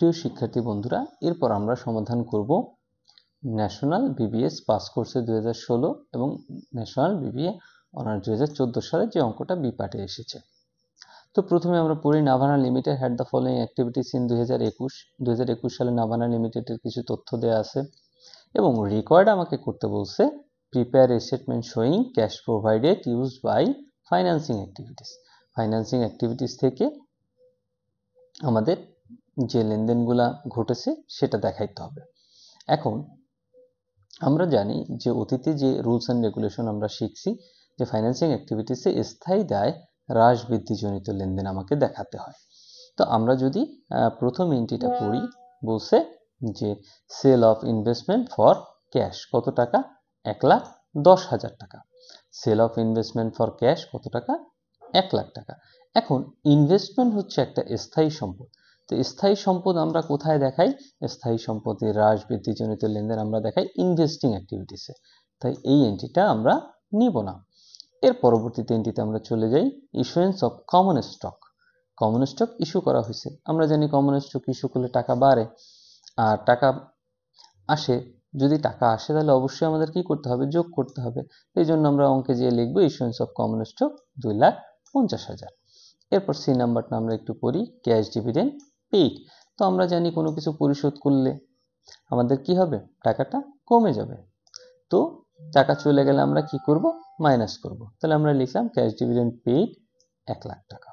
প্রিয় শিক্ষার্থী বন্ধুরা, এরপর আমরা সমাধান করব ন্যাশনাল বিবিএস পাস কোর্সে 2016 এবং ন্যাশনাল বিবিএ অনার্স 2014 সালে যে অঙ্কটা বি পার্টে এসেছে। তো প্রথমে আমরা পড়ি Navana limited had the following activities in 2021 সালে নাভানা লিমিটেডের কিছু তথ্য দেওয়া আছে এবং রেকর্ড আমাকে করতে বলছে prepare a statement showing cash provided used by financing activities থেকে আমাদের যে লেনদেনগুলা ঘটেছে সেটা দেখাইতে হবে। এখন আমরা জানি যে অতীতে যে রুলস অ্যান্ড রেগুলেশন আমরা শিখছি যে ফাইন্যান্সিং অ্যাক্টিভিটিসে স্থায়ী দায় হ্রাস বৃদ্ধিজনিত লেনদেন আমাকে দেখাতে হয়। তো আমরা যদি প্রথম এন্ট্রিটা পড়ি, বলছে যে sale of investment for cash কত টাকা, 1,10,000 টাকা। Sale of investment for cash কত টাকা, 1 লাখ টাকা। এখন ইনভেস্টমেন্ট হচ্ছে একটা স্থায়ী সম্পদ। তো স্থায়ী সম্পদ আমরা কোথায় দেখাই? স্থায়ী সম্পদের হ্রাস বৃদ্ধিজনিত লেনদেন আমরা দেখাই ইনভেস্টিং অ্যাক্টিভিটিসে। তাই এই এন্ট্রিটা আমরা নিব না। এর পরবর্তীতে এন্ট্রিতে আমরা চলে যাই issuance of common stock issue করা হয়েছে। আমরা জানি কমন স্টক ইস্যু করলে টাকা বাড়ে আর টাকা আসে। যদি টাকা আসে তাহলে অবশ্যই আমাদের কি করতে হবে? যোগ করতে হবে। এই জন্য আমরা অঙ্কে যে লিখবো ইস্যুয়েন্স অফ কমন স্টক 2,50,000। এরপর সি নাম্বারটা আমরা একটু পড়ি, ক্যাশ ডিভিডেন্ড পেইড। তো আমরা জানি কোনো কিছু পরিশোধ করলে আমাদের কি হবে? টাকাটা কমে যাবে। তো টাকা চলে গেলে আমরা কি করব? মাইনাস করব। তাহলে আমরা লিখলাম ক্যাশ ডিভিডেন্ড পেইড 1 লাখ টাকা।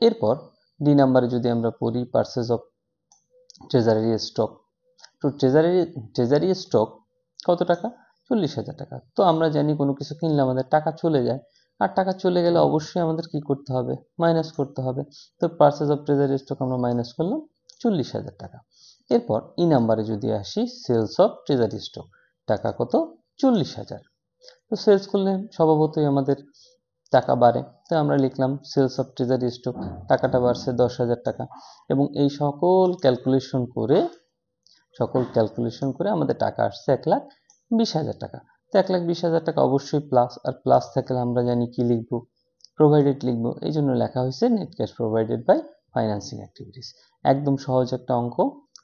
এরপর ডি নাম্বারে যদি আমরা পড়ি পারচেজ অফ ট্রেজারি স্টক। তো ট্রেজারি স্টক কত টাকা? 40,000 টাকা। তো আমরা জানি কোনো কিছু কিনলে আমাদের টাকা চলে যায়, আর টাকা চলে গেলে অবশ্যই আমাদের কি করতে হবে? মাইনাস করতে হবে। তো পারচেজ অফ ট্রেজারি স্টক আমরা মাইনাস করলাম 40,000 টাকা। এরপর ই নাম্বারে যদি আসি সেলস অফ ট্রেজারি স্টক, টাকা কত? 40,000। তো সেলস করলে স্বভাবতই আমাদের টাকা বাড়ে। তো আমরা লিখলাম সেলস অফ ট্রেজারি স্টক, টাকাটা বাড়ছে 10,000 টাকা। এবং এই সকল ক্যালকুলেশন করে আমাদের টাকা আসছে 1,20,000 টাকা। তো 1,20,000 টাকা অবশ্যই প্লাস, আর প্লাস থাকলে আমরা জানি কি লিখবো? প্রোভাইডেড লিখবো। এই জন্য লেখা হয়েছে net cash provided by financing activities. একদম সহজ একটা অঙ্ক।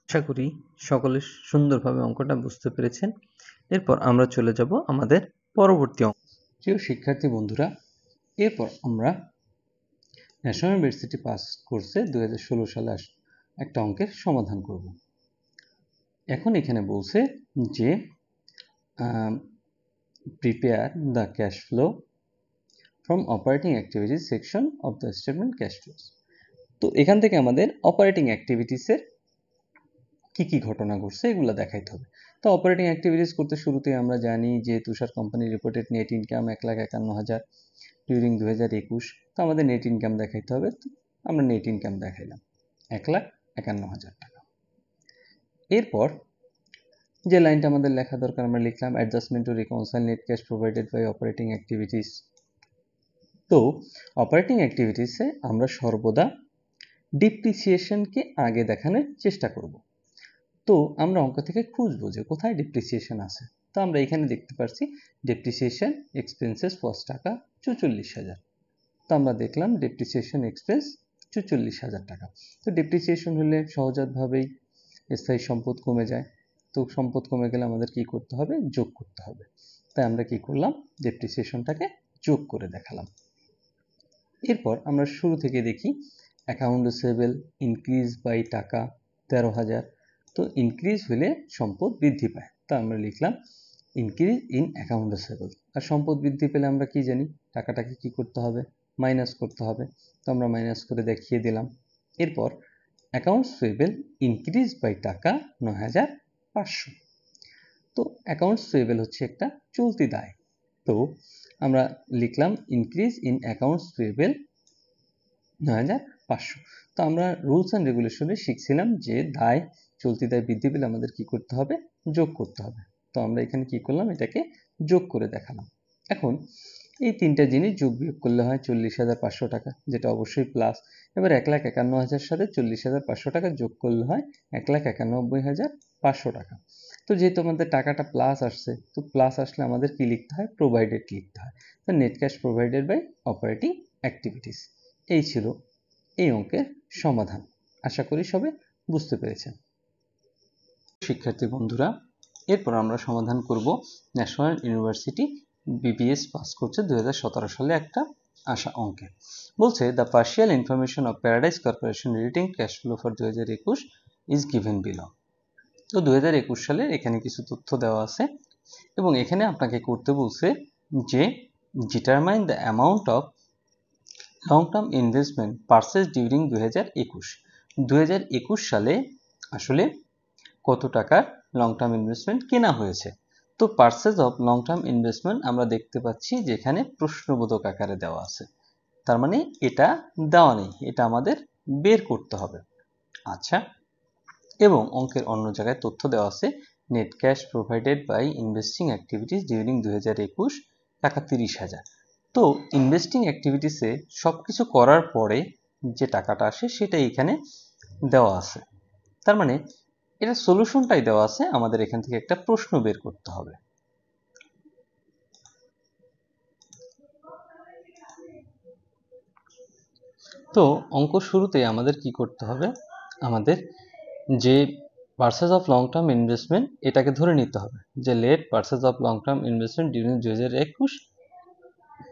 আশা করি সকলে সুন্দরভাবে অঙ্কটা বুঝতে পেরেছেন। এরপর আমরা চলে যাব আমাদের পরবর্তী অঙ্ক। প্রিয় শিক্ষার্থী বন্ধুরা, এরপর আমরা ন্যাশনাল ইউনিভার্সিটি পাস কোর্সে 2016 সালে একটা অঙ্কের সমাধান করব। এখন এখানে বলছে যে prepare the cash flow from operating activities section of the statement cash flows. তো এখান থেকে আমাদের অপারেটিং অ্যাক্টিভিটিসের কি কি ঘটনা ঘটছে এগুলো দেখাইতে হবে। তো অপারেটিং অ্যাক্টিভিটিস করতে শুরুতেই আমরা জানি যে Tushar company reported net income 1,51,000 during 2021। তো আমাদের নেট ইনকাম দেখাইতে হবে। তো আমরা নেট ইনকাম দেখাইলাম 1,51,000 টাকা। এরপর যে লাইনটা আমাদের লেখা দরকার আমরা লিখলাম adjustment to reconcile net cash provided by operating activities. তো অপারেটিং অ্যাক্টিভিটিসে আমরা সর্বদা ডিপ্রিসিয়েশনকে আগে দেখানোর চেষ্টা করব। তো আমরা অঙ্ক থেকে খুঁজবো যে কোথায় ডিপ্রিসিয়েশন আছে। তো আমরা এখানে দেখতে পাচ্ছি ডিপ্রিসিয়েশন এক্সপেন্সেস ফার্স্ট টাকা 44,000। তো আমরা দেখলাম ডিপ্রিসিয়েশন এক্সপেন্স 44,000 টাকা। তো ডিপ্রিসিয়েশন হলে সহজাতভাবেই স্থায়ী সম্পদ কমে যায়। তো সম্পদ কমে গেলে আমাদের কি করতে হবে? যোগ করতে হবে। তাই আমরা কি করলাম? ডিপ্রিসিয়েশনটাকে যোগ করে দেখালাম। এরপর আমরা শুরু থেকে দেখি অ্যাকাউন্ট রিসিভেবল ইনক্রিজ বাই টাকা 13,000। তো ইনক্রিজ হলে সম্পদ বৃদ্ধি পায়। তো আমরা লিখলাম ইনক্রিজ ইন অ্যাকাউন্ট রিসিভেবল। আর সম্পদ বৃদ্ধি পেলে আমরা কি জানি? টাকাটাকে কি করতে হবে? মাইনাস করতে হবে। তো আমরা মাইনাস করে দেখিয়ে দিলাম। এরপর অ্যাকাউন্টস পেয়েবল ইনক্রিজ বাই টাকা 9,500। তো অ্যাকাউন্টস পেয়েবল হচ্ছে একটা চলতি দায়। তো আমরা লিখলাম ইনক্রিজ ইন অ্যাকাউন্টস পেয়েবল 9,500। তো আমরা রুলস অ্যান্ড রেগুলেশনে শিখছিলাম যে দায়, চলতি দায় বৃদ্ধি পেলে আমাদের কি করতে হবে? যোগ করতে হবে। তো আমরা এখানে কি করলাম? এটাকে যোগ করে দেখালাম। এখন এই তিনটা জিনিস যোগ বিয়োগ করলে হয় 40,500 টাকা, যেটা অবশ্যই প্লাস। এবার 1,51,000 সাথে 40,500 টাকা যোগ করলে হয় 1,91,500 টাকা। তো যেহেতু আমাদের টাকাটা প্লাস আসছে, তো প্লাস আসলে আমাদের কি লিখতে হয়? প্রোভাইডেড লিখতে হয়। তো net cash provided by operating activities. এই ছিল এই অঙ্কের সমাধান। আশা করি সবাই বুঝতে পেরেছেন। শিক্ষার্থী বন্ধুরা, এরপর আমরা সমাধান করব ন্যাশনাল ইউনিভার্সিটি বিবিএস পাস করছে 2017 সালে একটা আসা অঙ্কে। বলছে the partial information of paradise corporation relating cash flow for 2021 is given below. তো 2021 সালে এখানে কিছু তথ্য দেওয়া আছে এবং এখানে আপনাকে করতে বলছে যে determine the amount of long term investment purchase during 2021 সালে আসলে কত টাকার লং টার্ম ইনভেস্টমেন্ট কেনা হয়েছে। তো purchase of long term investment আমরা দেখতে পাচ্ছি যেখানে প্রশ্নবোধক আকারে দেওয়া আছে, তার মানে এটা দেওয়া নেই, এটা আমাদের বের করতে হবে। আচ্ছা, এবং অঙ্কের অন্য জায়গায় তথ্য দেওয়া আছে net cash provided by investing activities during 2021 টাকা 30,000। তো ইনভেস্টিং অ্যাক্টিভিটিসে সব কিছু করার পরে যে টাকাটা আসে সেটাই এখানে দেওয়া আছে, তার মানে এটা সলিউশনটাই দেওয়া আছে, আমাদের এখান থেকে একটা প্রশ্ন বের করতে হবে। তো অঙ্ক শুরুতেই আমাদের কি করতে হবে, আমাদের যে purchase of long term investment এটাকে ধরে নিতে হবে যে let purchase of long term investment during 2021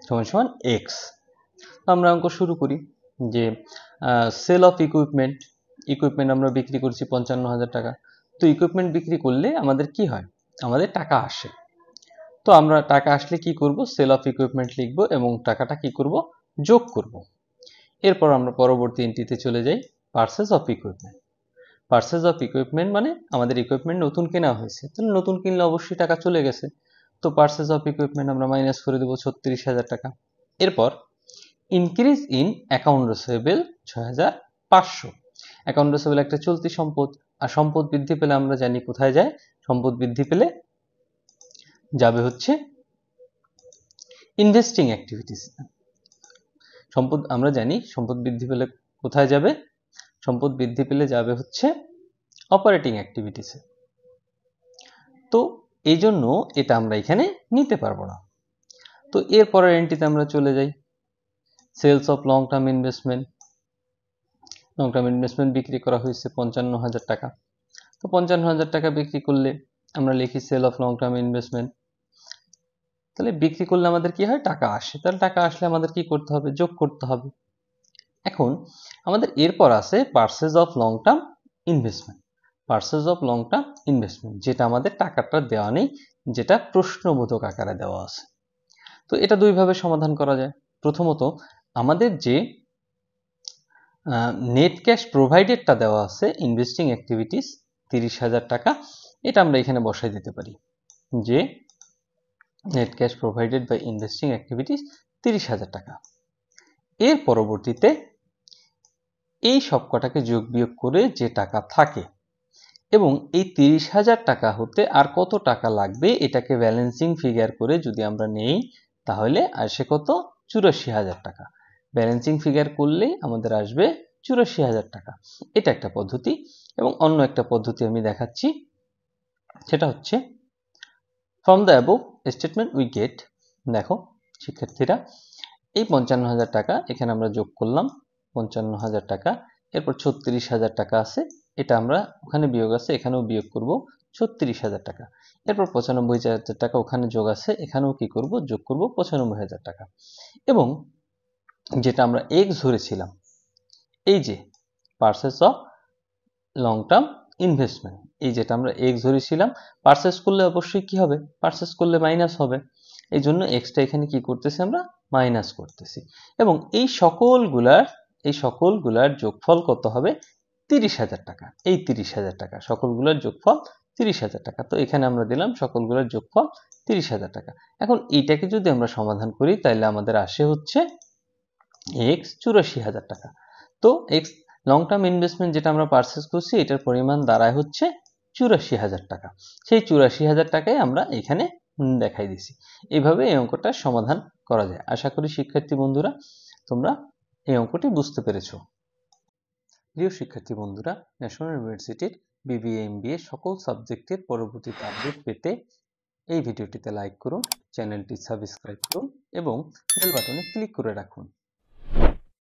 সমান সমান এক্স। আমরা অঙ্ক শুরু করি যে সেল অফ ইকুইপমেন্ট আমরা বিক্রি করছি 55,000 টাকা। তো ইকুইপমেন্ট বিক্রি করলে আমাদের কি হয়, আমাদের টাকা আসে। তো আমরা টাকা আসলে কি করব, সেল অফ ইকুইপমেন্ট লিখব এবং টাকাটা কি করব, যোগ করব। এরপর আমরা পরবর্তী এন্ট্রিতে চলে যাই purchase of equipment. Purchase of equipment মানে আমাদের ইকুইপমেন্ট নতুন কেনা হয়েছে, তাহলে নতুন কিনলে অবশ্যই টাকা চলে গেছে। তো পারচেজ অফ ইকুইপমেন্ট আমরা মাইনাস করে দেবো 36,000 টাকা। এরপর increase in account receivable 6,500। Account receivable একটা চলতি সম্পদ, আর সম্পদ বৃদ্ধি পেলে আমরা জানি কোথায় যায়, সম্পদ বৃদ্ধি পেলে যাবে হচ্ছে ইনভেস্টিং অ্যাক্টিভিটিস। সম্পদ আমরা জানি সম্পদ বৃদ্ধি পেলে কোথায় যাবে, সম্পদ বৃদ্ধি পেলে যাবে হচ্ছে অপারেটিং অ্যাক্টিভিটিসে। তো এই জন্য এটা আমরা এখানে নিতে পারবো না। তো এরপরের এন্ট্রিতে আমরা চলে যাই sales of long term investment. Long term investment বিক্রি করা হয়েছে 55,000 টাকা। তো 55,000 টাকা বিক্রি করলে আমরা লিখি sale of long term investment. তাহলে বিক্রি করলে আমাদের কি হয়, টাকা আসে। তাহলে টাকা আসলে আমাদের কি করতে হবে, যোগ করতে হবে। এখন আমাদের এরপর আছে purchase of long term investment. Purchase of long term investment যেটা আমাদের টাকাটা দেওয়া নেই, যেটা প্রশ্নবোধক আকারে দেওয়া আছে। তো এটা দুইভাবে সমাধান করা যায়। প্রথমত আমাদের যে নেট ক্যাশ প্রোভাইডেডটা দেওয়া আছে ইনভেস্টিং অ্যাক্টিভিটিস 30,000 টাকা, এটা আমরা এখানে বসাই দিতে পারি যে net cash provided by investing activities 30,000 টাকা। এর পরবর্তীতে এই সবকটাকে যোগ বিয়োগ করে যে টাকা থাকে এবং এই 30,000 টাকা হতে আর কত টাকা লাগবে এটাকে ব্যালেন্সিং ফিগার করে যদি আমরা নেই তাহলে আসে কত, 84,000 টাকা। ব্যালেন্সিং ফিগার করলে আমাদের আসবে 84,000 টাকা। এটা একটা পদ্ধতি। এবং অন্য একটা পদ্ধতি আমি দেখাচ্ছি, সেটা হচ্ছে from the above statement we get. দেখো শিক্ষার্থীরা, এই 55,000 টাকা এখানে আমরা যোগ করলাম 55,000 টাকা, এরপর 36,000 টাকা আছে, এটা আমরা ওখানে বিয়োগ আছে এখানেও বিয়োগ করব 36,000 টাকা। এরপর 95,000 টাকা ওখানে যোগ আছে, এখানেও কি করব, যোগ করব 95,000 টাকা। এবং যেটা আমরা এক্স ধরেছিলাম, এই যে purchase of long term investment, এই যেটা আমরা এক্স ধরেছিলাম, পারচেজ করলে অবশ্যই কি হবে, পারচেজ করলে মাইনাস হবে। এই জন্য এক্সটা এখানে কি করতেছি, আমরা মাইনাস করতেছি। এবং এই সকলগুলার যোগফল কত হবে, 30,000 টাকা। এই 30,000 টাকা সকলগুলোর যোগফল 30,000 টাকা। তো এখানে আমরা দিলাম সকলগুলোর যোগফল 30,000 টাকা। এখন এইটাকে যদি আমরা সমাধান করি তাহলে আমাদের আসে হচ্ছে এক্স 84,000 টাকা। তো এক্স লং টার্ম ইনভেস্টমেন্ট যেটা আমরা পারচেজ করছি এটার পরিমাণ দাঁড়ায় হচ্ছে 84,000 টাকা। সেই 84,000 টাকাই আমরা এখানে দেখাই দিছি। এইভাবে এই অঙ্কটার সমাধান করা যায়। আশা করি শিক্ষার্থী বন্ধুরা তোমরা এই অঙ্কটি বুঝতে পেরেছো। প্রিয় শিক্ষার্থী বন্ধুরা, ন্যাশনাল ইউনিভার্সিটির বিবিএ এমবিএ সকল সাবজেক্টের পরবর্তীতে আপডেট পেতে এই ভিডিওটিতে লাইক করুন, চ্যানেলটি সাবস্ক্রাইব করুন এবং বেল বাটনে ক্লিক করে রাখুন।